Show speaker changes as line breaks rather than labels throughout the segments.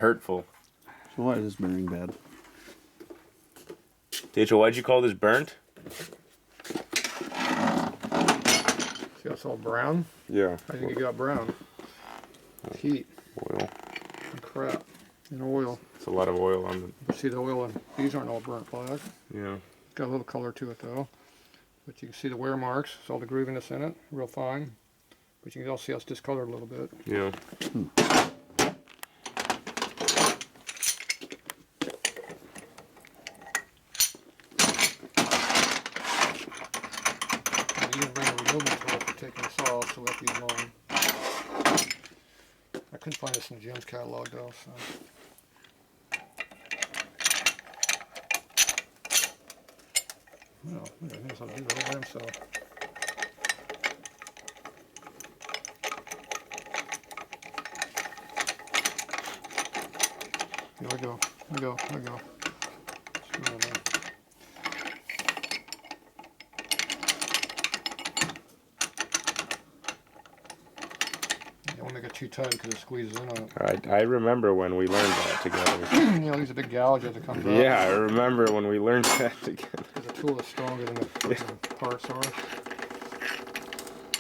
hurtful.
So why is this bearing bad?
Tatro, why'd you call this burnt?
See how it's all brown?
Yeah.
How do you think it got brown? Heat.
Oil.
And crap. And oil.
It's a lot of oil on the...
You see the oil, and these aren't all burnt black.
Yeah.
Got a little color to it though. But you can see the wear marks. It's all the grooviness in it. Real fine. But you can also see how it's discolored a little bit.
Yeah.
You can bring a removal tool for taking this off, so we have to use mine. I couldn't find this in Jim's catalog though, so. Well, I think it's on do all by himself. Here we go. Here we go. Here we go. Screw it in. Don't make it too tight because it squeezes in on it.
I remember when we learned that together.
You know, there's a big gouge as it comes out.
Yeah, I remember when we learned that together.
Because the tool is stronger than the parts are.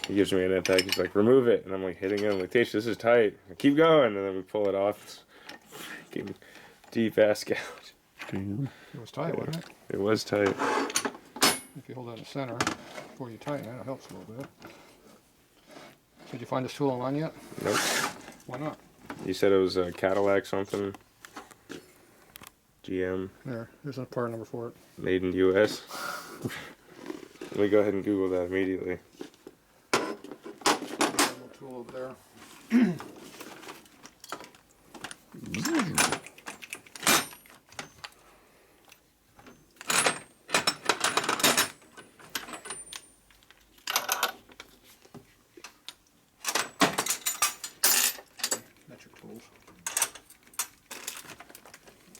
He gives me an attack. He's like, remove it. And I'm like hitting him. I'm like, Tatro, this is tight. Keep going. And then we pull it off. It's freaking deep ass gouge.
Damn.
It was tight, wasn't it?
It was tight.
If you hold it in the center before you tighten it, it helps a little bit. Did you find this tool online yet?
Nope.
Why not?
You said it was a Cadillac something. GM.
There's a part number for it.
Made in US. Let me go ahead and Google that immediately.
There's a little tool over there. That's your tools.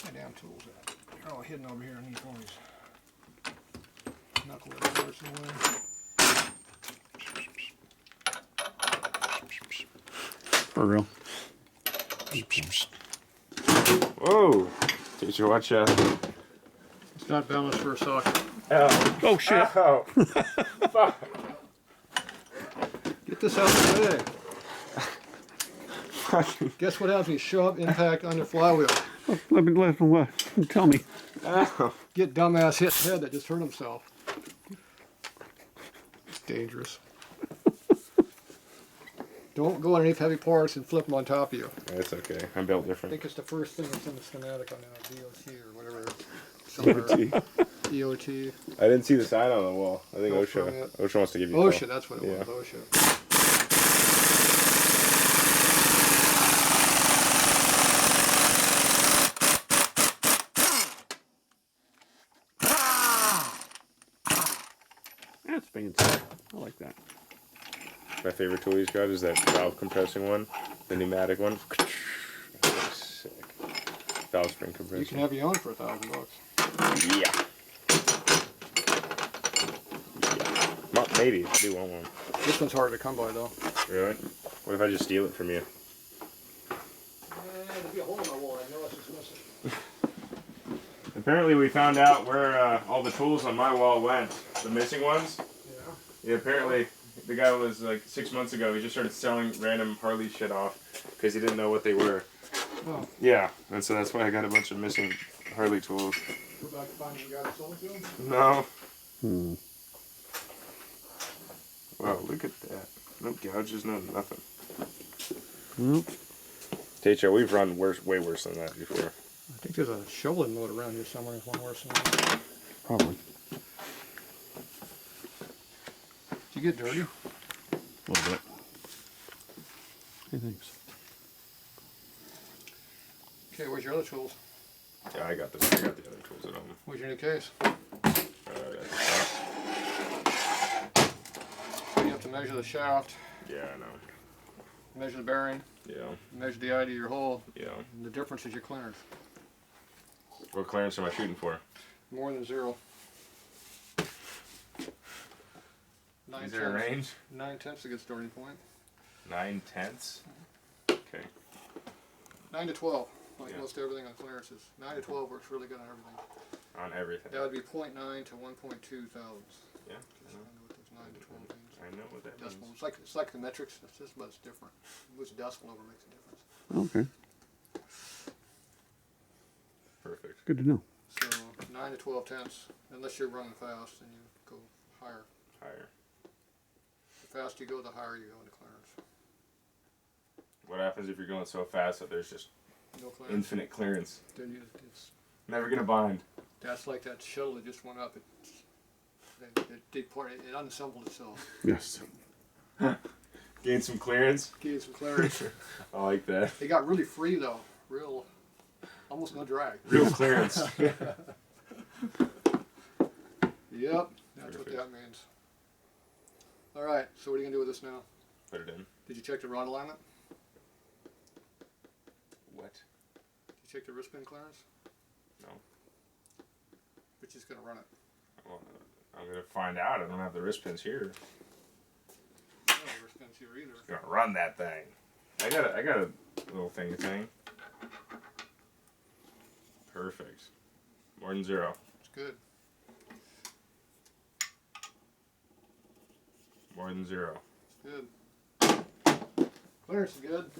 My damn tools. They're all hidden over here underneath all these knuckle parts in the way.
For real.
Whoa! Tatro, watch out.
It's not balanced for a socket.
Oh,
Oh shit!
oh. Fuck.
Get this out of the way.
Fucking.
Guess what happens when you shove impact on the flywheel?
Let me tell me.
Ow.
Get dumbass hit head that just hurt himself. It's dangerous. Don't go underneath heavy parts and flip them on top of you.
That's okay. I'm built
I
different.
think it's the first thing that's in the schematic on the DOT or whatever. Somewhere. DOT.
I didn't see the sign on the wall. I think
No
OSHA.
permit.
OSHA wants to give you a
OSHA,
call.
that's what it
Yeah.
was. OSHA.
That's fancy. I like that.
My favorite tool he's got is that valve compressing one, the pneumatic one. That's sick. Valve spring compressor.
You can have your own for $1,000.
Yeah. Yeah. Well, maybe. I do want one.
This one's hard to come by though.
Really? What if I just steal it from you?
There'll be a hole in my wall. I know it's just missing.
Apparently we found out where all the tools on my wall went. The missing ones.
Yeah.
Yeah, apparently the guy was like 6 months ago, he just started selling random Harley shit off because he didn't know what they were.
Oh.
Yeah, and so that's why I got a bunch of missing Harley tools.
Go back and find the guy that sold it to him?
No.
Hmm.
Wow, look at that. No gouges, no nothing.
Well,
Tatro, we've run worse, way worse than that before.
I think there's a shoveling mode around here somewhere. There's one worse than that.
probably.
Did you get dirty?
A little bit. Hey, thanks.
Okay, where's your other tools?
Yeah, I got the other tools at home.
Where's your new case?
I got the top.
You have to measure the shaft,
Yeah, I know.
measure the bearing,
Yeah,
measure the eye to your hole,
yeah.
and the difference is your clearance.
What clearance am I shooting for?
More than 0.
Is there a range?
9/10 is a good starting point.
9/10. Okay.
9 to 12. like
Yeah.
most everything on clearances. 9 to 12 works really good on everything.
On everything.
That would be 0.9 to 1.2 thousandths.
Yeah.
I know what those 9 to 12 means.
I know what that
Decimal.
means.
It's like the metrics system, but it's different. Which decimal over makes a difference.
Okay.
Perfect.
Good to know.
So 9 to 12 tenths, unless you're running fast, then you go higher.
Higher.
The faster you go, the higher you go into clearance.
What happens if you're going so fast that there's just
No clearance.
infinite clearance?
Then it's
Never gonna bind.
that's like that shuttle that just went up. It unassembled itself.
Yes.
Gain some clearance.
Gave some clearance.
I like that.
It got really free though. Real, almost no drag.
Real clearance.
Yep, that's what
Perfect.
that means. All right, so what are you gonna do with this now?
Put it in.
Did you check the rod alignment?
What?
Did you check the wrist pin clearance?
No.
We're just gonna run it.
Well, I'm gonna find out. I don't have the wrist pins here.
No wrist pins here either.
Gonna run that thing. I got a little thingy thing. Perfect. More than 0.
It's good.
More than 0.
Good. Clearance is good.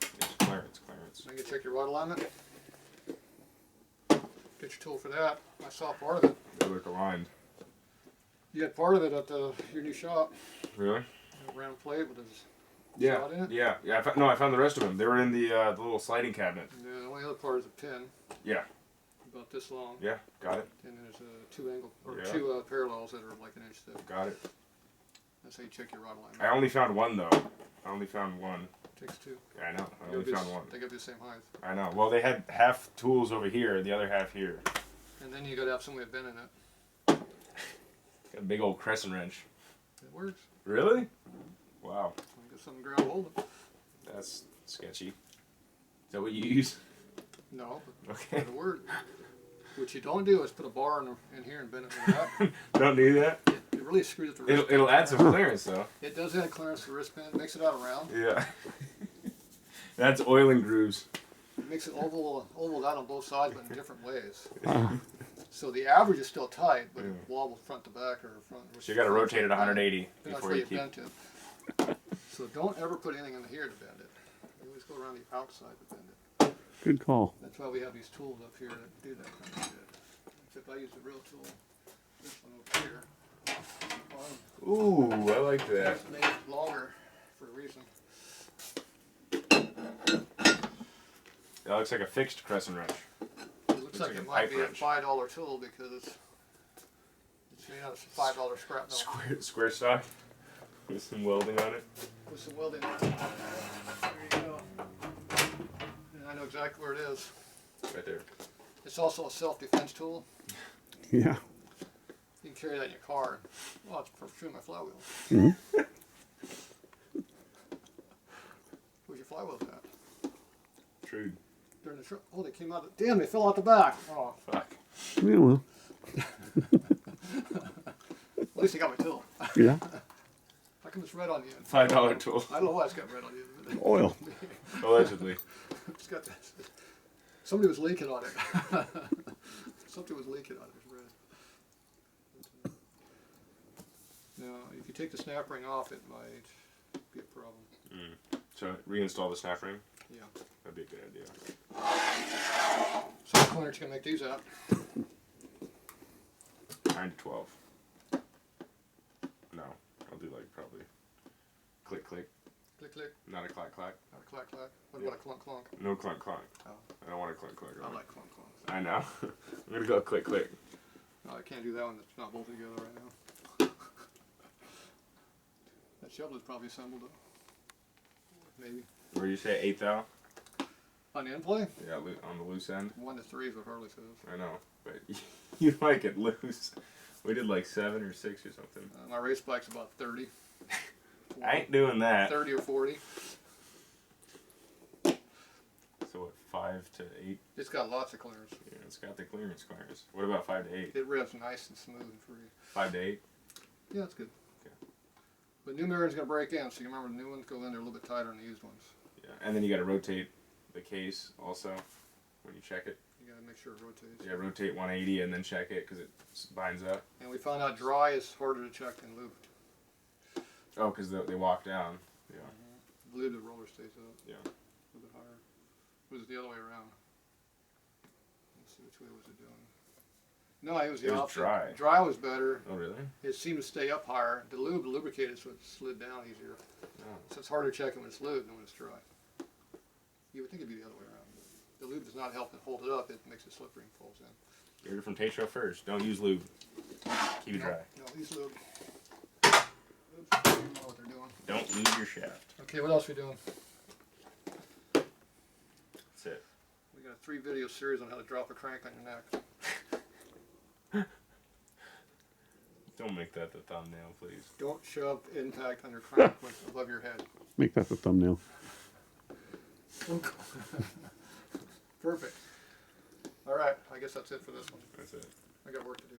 It's clearance.
Now you check your rod alignment. Get your tool for that. I saw part of it.
They look aligned.
You had part of it at your new shop.
Really?
A round plate with his
Yeah.
shot in it.
Yeah. I found the rest of them. They were in the little sliding cabinet.
And the only other part is a pin.
Yeah.
About this long.
Yeah. Got it.
And there's two
Yeah.
two parallels that are like an inch thick.
Got it.
That's how you check your rod alignment.
I only found one though. I only found one.
Takes two.
Yeah, I know. I
They
only
gotta
found
be-
one.
They gotta be the same height.
I know. Well, they had half tools over here, and the other half here.
And then you gotta have somebody with bend in it.
Got a big old crescent wrench.
It works.
Really? Wow.
You get something grab hold of.
That's sketchy. Is that what you use?
No, but
Okay.
it'll work. What you don't do is put a bar in here and bend it like that.
Don't do that.
It really screws up the wrist.
It'll add some clearance though.
It does add clearance to the wrist pin. Makes it out around.
Yeah. That's oiling grooves.
It makes it ovaled out on both sides, but in different ways.
Ah,
So the average is still tight, but it
Mm.
wobbles front to back or front.
So you got to rotate it 180
Depending on
before
where
you
you
keep.
bent it. So don't ever put anything in here to bend it. You always go around the outside to bend it.
good call.
That's why we have these tools up here that do that kind of shit. Except I use the real tool. This one over here.
Ooh, I like that.
It's made longer for a reason.
That looks like a fixed crescent wrench.
It looks like
like a
it might
pipe
be
wrench.
a $5 tool because it's made out of $5 scrap metal
Square stock with some welding on it.
with some welding on it. There you go. And I know exactly where it is.
Right there.
It's also a self-defense tool.
Yeah.
You can carry that in your car. Well, it's for shooting my flywheel.
Mhm.
Where's your flywheels at?
True.
They're in the truck. Oh, they came out. Damn, they fell out the back. Oh,
Fuck.
Yeah, well.
at least I got my tool.
Yeah.
How come it's red on you?
$5 tool.
I don't know why it's got red on you.
Oil.
Allegedly.
It's got that. Somebody was leaking on it. Something was leaking on it. It was red. Now, if you take the snap ring off, it might be a problem.
So reinstall the snap ring.
Yeah.
That'd be a good idea.
So what clearance you gonna make these at?
9 to 12. No, I'll do like probably click click,
Click, click.
not a clack clack.
Not a clack, clack. What
Yeah.
about a clunk, clunk?
No clunk clunk.
Oh,
I don't want a clunk clunk.
I like clunk, clunk.
I know. I'm gonna go click click.
No, I can't do that one. It's not bolted together right now. That shovel is probably assembled though. Maybe.
Where you say 8 thou?
On the end play,
Yeah, on the loose end.
1 to 3 is what Harley says.
I know, but you like it loose. We did like 7 or 6 or something.
My race bike's about 30.
I ain't doing that.
30 or 40.
So what? 5 to 8.
It's got lots of clearance.
Yeah, it's got the clearance. What about 5 to 8?
It revs nice and smooth and free.
5 to 8.
Yeah, it's good.
Okay.
But new mirror's gonna break in, so you remember the new ones go in there a little bit tighter than the used ones.
Yeah, and then you got to rotate the case also when you check it.
You gotta make sure it rotates.
Yeah, rotate 180 and then check it because it binds up.
And we found out dry is harder to check than lubed.
Oh, because they walk down. Yeah.
Lubed, the roller stays up.
Yeah.
A little bit higher. Was it the other way around? Let's see which way was it doing. No, it was the
It was
opposite.
dry.
Dry was better.
Oh, really?
It seemed to stay up higher. The lube lubricated so it slid down easier.
Oh.
So it's harder to check it when it's lubed than when it's dry. You would think it'd be the other way around. But the lube does not help it hold it up. It makes it slippery and falls in.
You heard it from Tatro first. Don't use lube. Keep it dry.
No, use lube. Oops, I don't know what they're doing.
Don't lose your shaft.
Okay, what else are we doing?
That's it.
We got a 3-video series on how to drop a crank on your neck.
Don't make that the thumbnail, please.
Don't shove impact on your crank above your head.
Make that the thumbnail.
Perfect. All right, I guess that's it for this one.
That's it.
I got work to do.